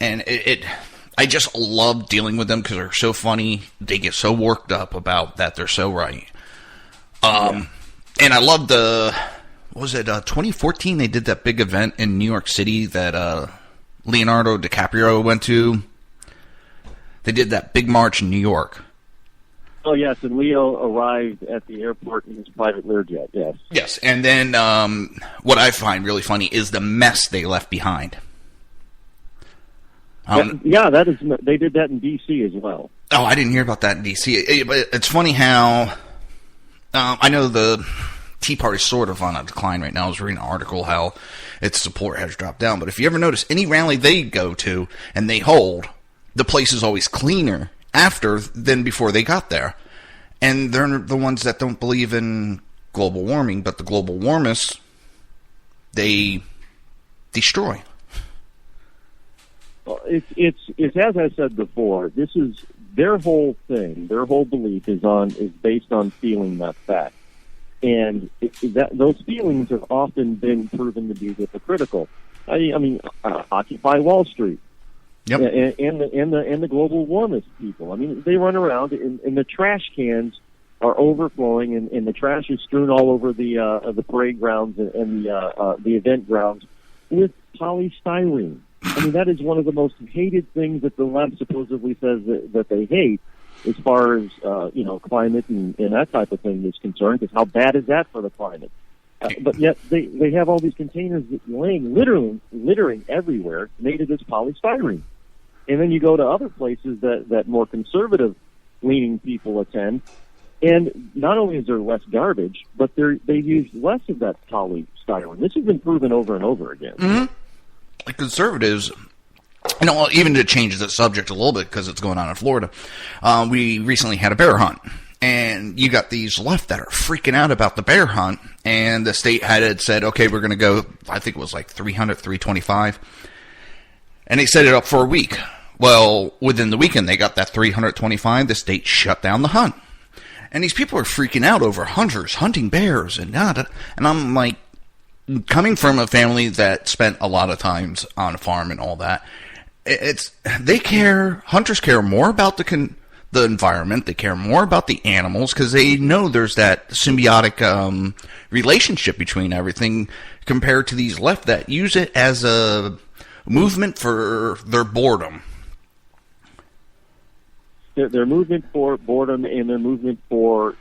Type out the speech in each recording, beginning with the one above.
And I just love dealing with them because they're so funny. They get so worked up about that they're so right. And I love what was it, 2014, they did that big event in New York City that Leonardo DiCaprio went to. They did that big march in New York. Oh, yes, and Leo arrived at the airport in his private Learjet, yes. Yes, and then what I find really funny is the mess they left behind. They did that in D.C. as well. Oh, I didn't hear about that in D.C. But it's funny how I know the Tea Party's sort of on a decline right now. I was reading an article how its support has dropped down. But if you ever notice, any rally they go to and they hold, the place is always cleaner after than before they got there. And they're the ones that don't believe in global warming, but the global warmists, they destroy. Well, it's as I said before, this is their whole thing, their whole belief is based on feeling, not fact. And those feelings have often been proven to be hypocritical. I mean, Occupy Wall Street. Yep. And the global warmist people. I mean, they run around and the trash cans are overflowing, and the trash is strewn all over the parade grounds and the event grounds with polystyrene. I mean, that is one of the most hated things that the left supposedly says that they hate, as far as climate and that type of thing is concerned. Because how bad is that for the climate? But yet they have all these containers laying littering everywhere, made of this polystyrene. And then you go to other places that more conservative-leaning people attend, and not only is there less garbage, but they use less of that polystyrene. This has been proven over and over again. Mm-hmm. The conservatives, even to change the subject a little bit because it's going on in Florida, we recently had a bear hunt. And you got these left that are freaking out about the bear hunt, and the state had said, okay, we're going to go, I think it was like 300, 325. And they set it up for a week. Well, within the weekend, they got that 325. The state shut down the hunt. And these people are freaking out over hunters hunting bears and that. And I'm like, coming from a family that spent a lot of times on a farm and all that, hunters care more about the environment. They care more about the animals because they know there's that symbiotic relationship between everything, compared to these left that use it as a movement for their boredom. Their movement for boredom and their movement for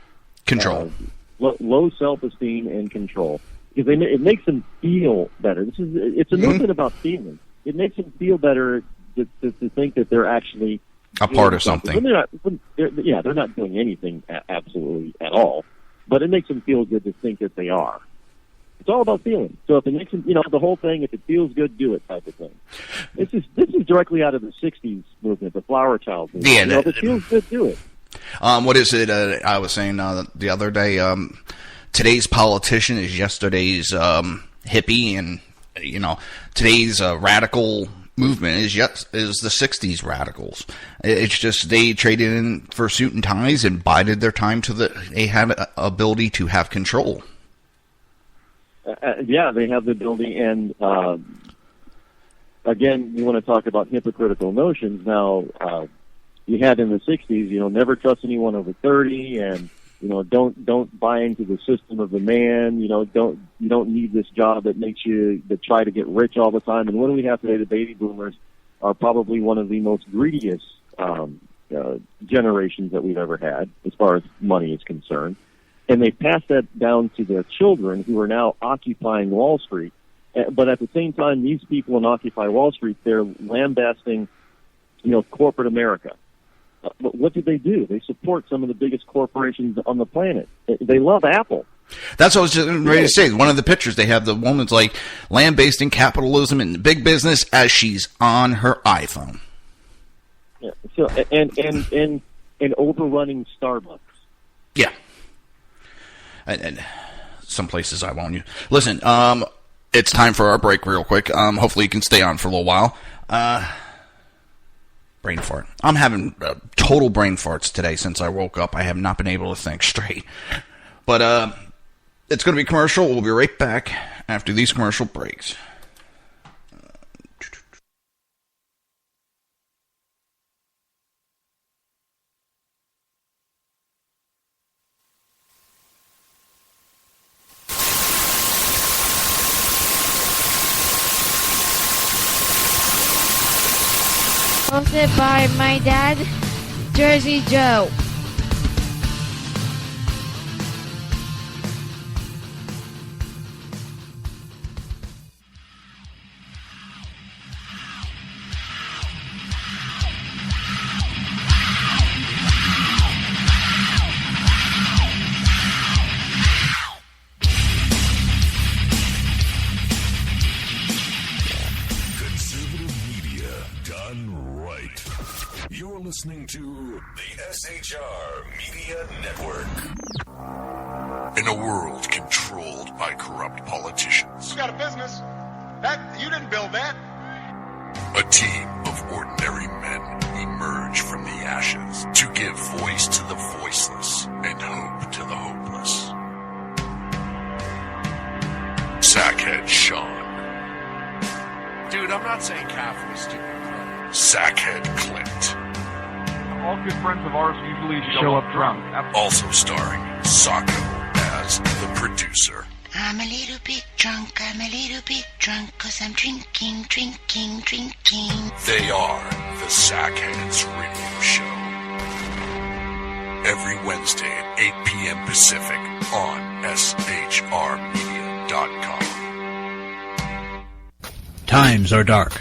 control, low self-esteem and control. Because it makes them feel better. It's a movement about feeling. It makes them feel better to think that they're actually a part of something. They're not doing anything absolutely at all, but it makes them feel good to think that they are. It's all about feeling. So if it makes them, the whole thing, if it feels good, do it type of thing. This is directly out of the '60s movement, the Flower Child movement. Yeah, if it feels good, do it. What is it? I was saying the other day. Today's politician is yesterday's hippie, and today's radical movement is the '60s radicals. It's just they traded in for suit and ties and bided their time they had ability to have control. They have the ability, and again, you want to talk about hypocritical notions. Now, you had in the '60s, never trust anyone over 30, and don't buy into the system of the man. You don't need this job that try to get rich all the time. And what do we have today? The baby boomers are probably one of the most greediest generations that we've ever had as far as money is concerned. And they pass that down to their children, who are now occupying Wall Street. But at the same time, these people in Occupy Wall Street, they're lambasting, corporate America. But what do? They support some of the biggest corporations on the planet. They love Apple. That's what I was just ready to say. One of the pictures, they have the woman's like lambasting capitalism and big business as she's on her iPhone. Yeah. So and overrunning Starbucks. Yeah. And some places I won't use. Listen, it's time for our break real quick. Hopefully you can stay on for a little while. Brain fart. I'm having total brain farts today since I woke up. I have not been able to think straight. But it's going to be commercial. We'll be right back after these commercial breaks. Hosted by my dad, Jersey Joe. You're listening to the SHR Media Network. In a world controlled by corrupt politicians. You got a business. You didn't build that. A team of ordinary men emerge from the ashes to give voice to the voiceless and hope to the hopeless. Sackhead Sean. Dude, I'm not saying Catholic, stupid. Sackhead Clint. All good friends of ours usually show up drunk. Also starring Sacco as the producer. I'm a little bit drunk, 'cause I'm drinking. They are the Sackheads Radio Show. Every Wednesday at 8 p.m. Pacific on shrmedia.com. Times are dark.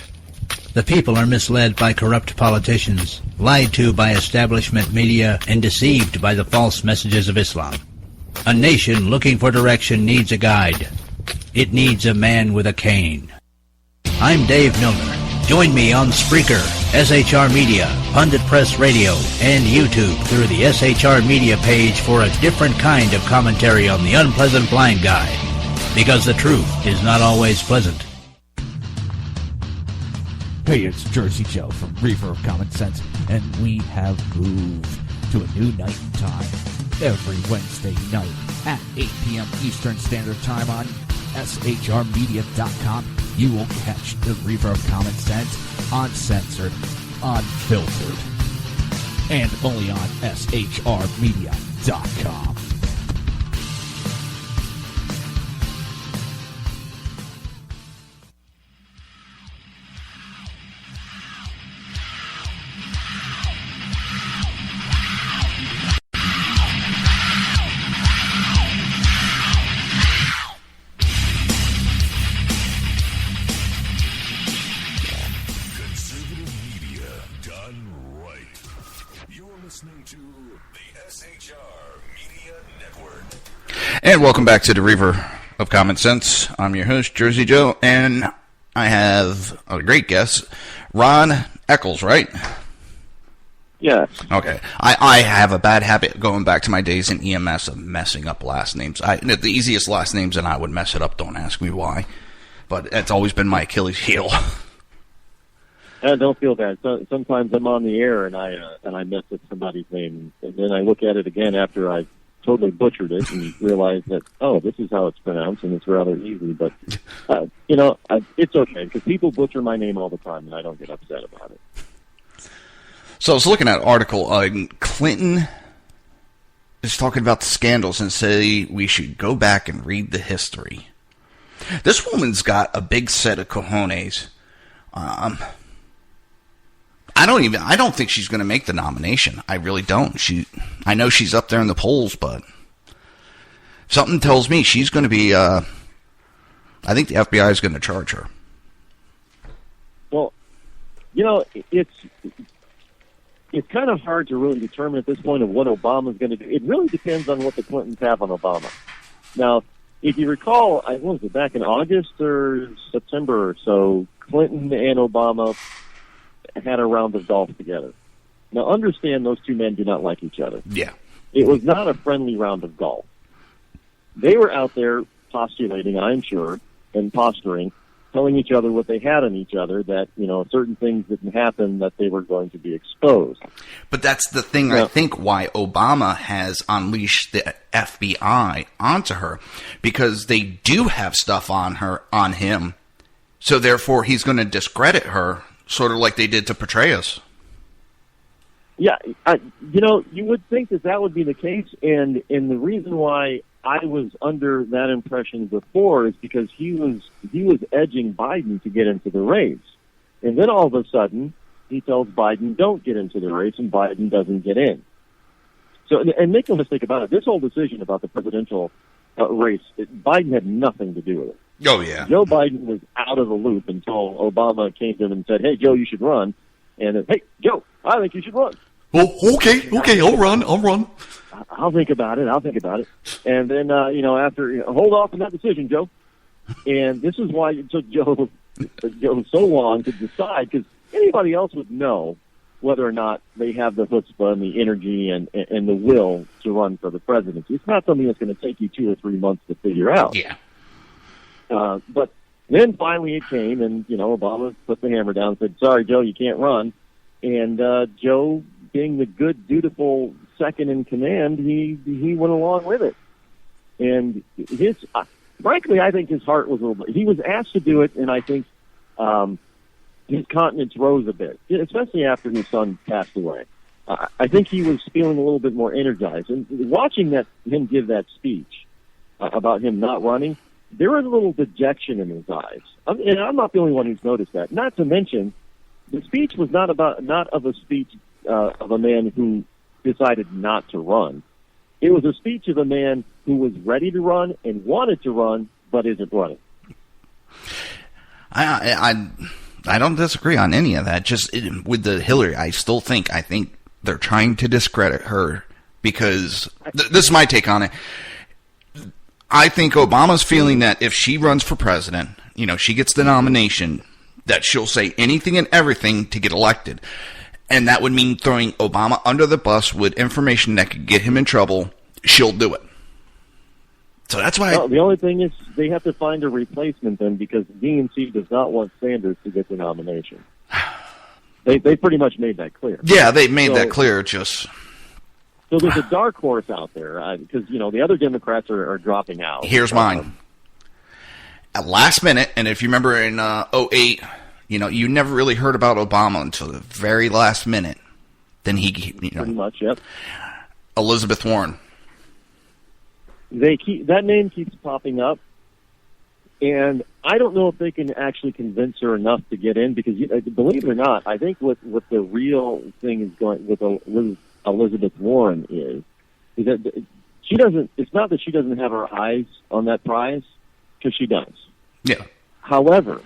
The people are misled by corrupt politicians, lied to by establishment media, and deceived by the false messages of Islam. A nation looking for direction needs a guide. It needs a man with a cane. I'm Dave Milner. Join me on Spreaker, SHR Media, Pundit Press Radio, and YouTube through the SHR Media page for a different kind of commentary on the unpleasant blind guy. Because the truth is not always pleasant. Hey, it's Jersey Joe from Revear of Common Sense, and we have moved to a new night and time every Wednesday night at 8 p.m. Eastern Standard Time on shrmedia.com. You will catch the Revear of Common Sense uncensored, unfiltered, and only on shrmedia.com. And welcome back to the Revear of Common Sense. I'm your host, Jersey Joe, and I have a great guest, Ron Eccles, right? Yeah. Okay. I have a bad habit going back to my days in EMS of messing up last names. The easiest last names, and I would mess it up. Don't ask me why. But it's always been my Achilles heel. Don't feel bad. Sometimes I'm on the air and I mess up somebody's name, and then I look at it again after I've totally butchered it and realize that, this is how it's pronounced, and it's rather easy. But, it's okay, because people butcher my name all the time, and I don't get upset about it. So I was looking at an article. Clinton is talking about the scandals and say we should go back and read the history. This woman's got a big set of cojones. I don't think she's going to make the nomination. I really don't. I know she's up there in the polls, but something tells me she's going to be, I think the FBI is going to charge her. Well, it's kind of hard to really determine at this point of what Obama's going to do. It really depends on what the Clintons have on Obama. Now, if you recall, what was it, back in August or September or so, Clinton and Obama had a round of golf together. Now, understand those two men do not like each other. Yeah. It was not a friendly round of golf. They were out there postulating, I'm sure, and posturing, telling each other what they had on each other, that, certain things didn't happen, that they were going to be exposed. But that's the thing, I think, why Obama has unleashed the FBI onto her, because they do have stuff on him, so therefore he's going to discredit her, sort of like they did to Petraeus. Yeah, you would think that would be the case, and the reason why I was under that impression before is because he was edging Biden to get into the race, and then all of a sudden he tells Biden, don't get into the race, and Biden doesn't get in. So, and make no mistake about it, this whole decision about the presidential race, Biden had nothing to do with it. Oh, yeah. Joe Biden was out of the loop until Obama came to him and said, hey, Joe, you should run. And, hey, Joe, I think you should run. Oh, okay, I'll run. I'll think about it. And then, after, hold off on that decision, Joe. And this is why it took Joe so long to decide, because anybody else would know whether or not they have the chutzpah and the energy and the will to run for the presidency. It's not something that's going to take you 2 or 3 months to figure out. Yeah. But then finally it came, and, Obama put the hammer down and said, sorry, Joe, you can't run. And Joe, being the good, dutiful second in command, he went along with it. And frankly, I think his heart was a little bit... He was asked to do it, and I think his countenance rose a bit, especially after his son passed away. I think he was feeling a little bit more energized. And watching him give that speech about him not running, there was a little dejection in his eyes. And I'm not the only one who's noticed that. Not to mention, the speech was not of a speech of a man who decided not to run. It was a speech of a man who was ready to run and wanted to run, but isn't running. I don't disagree on any of that. Just with the Hillary, I think they're trying to discredit her because this is my take on it. I think Obama's feeling that if she runs for president, she gets the nomination, that she'll say anything and everything to get elected. And that would mean throwing Obama under the bus with information that could get him in trouble. She'll do it. So that's why... Well, the only thing is they have to find a replacement then, because the DNC does not want Sanders to get the nomination. They pretty much made that clear. Yeah, they made that clear, just... So there's a dark horse out there, because, the other Democrats are dropping out. Here's mine. At last minute, and if you remember in 2008, you never really heard about Obama until the very last minute. Then Pretty much, yep. Elizabeth Warren. That name keeps popping up, and I don't know if they can actually convince her enough to get in, because believe it or not, I think what the real thing is going with Elizabeth Warren is that she doesn't. It's not that she doesn't have her eyes on that prize, because she does. Yeah. However,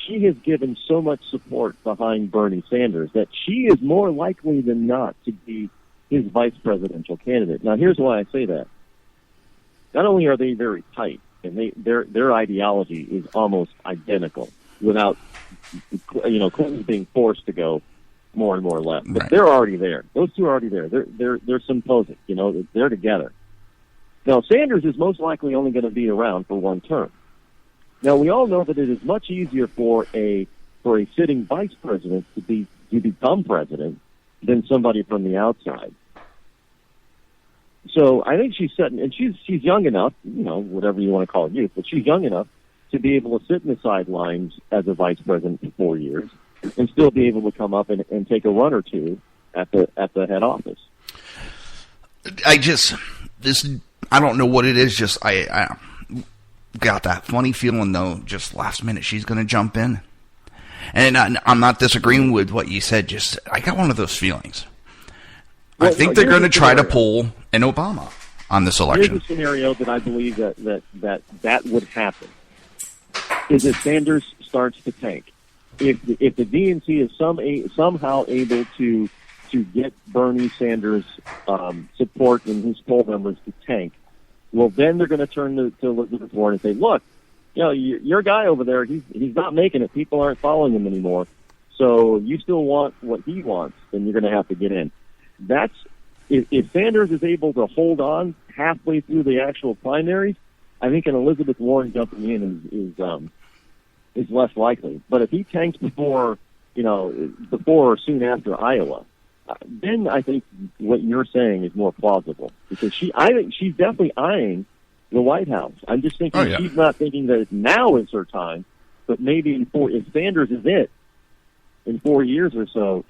she has given so much support behind Bernie Sanders that she is more likely than not to be his vice presidential candidate. Now, here's why I say that. Not only are they very tight, and their ideology is almost identical, without Clinton being forced to go more and more left. But they're already there. Those two are already there. They're symposic. They're together. Now, Sanders is most likely only going to be around for one term. Now, we all know that it is much easier for a sitting vice president to become president than somebody from the outside. So I think she's setting, and she's young enough, whatever you want to call it, youth, but she's young enough to be able to sit in the sidelines as a vice president for 4 years and still be able to come up and take a run or two at the head office. I don't know what it is. Just I got that funny feeling though. Just last minute, she's going to jump in, and I'm not disagreeing with what you said. Just I got one of those feelings. I think they're going to try to pull an Obama on this election. Here's a scenario that I believe that would happen. Is that Sanders starts to tank. If the DNC is somehow able to get Bernie Sanders' support and his poll numbers to tank, well, then they're going to turn to Elizabeth Warren and say, look, your guy over there, he's not making it. People aren't following him anymore. So you still want what he wants, then you're going to have to get in. If Sanders is able to hold on halfway through the actual primaries, I think an Elizabeth Warren jumping in is less likely. But if he tanks before or soon after Iowa, then I think what you're saying is more plausible, because I think she's definitely eyeing the White House. I'm just thinking she's not thinking that now is her time, but maybe if Sanders is it in 4 years or so,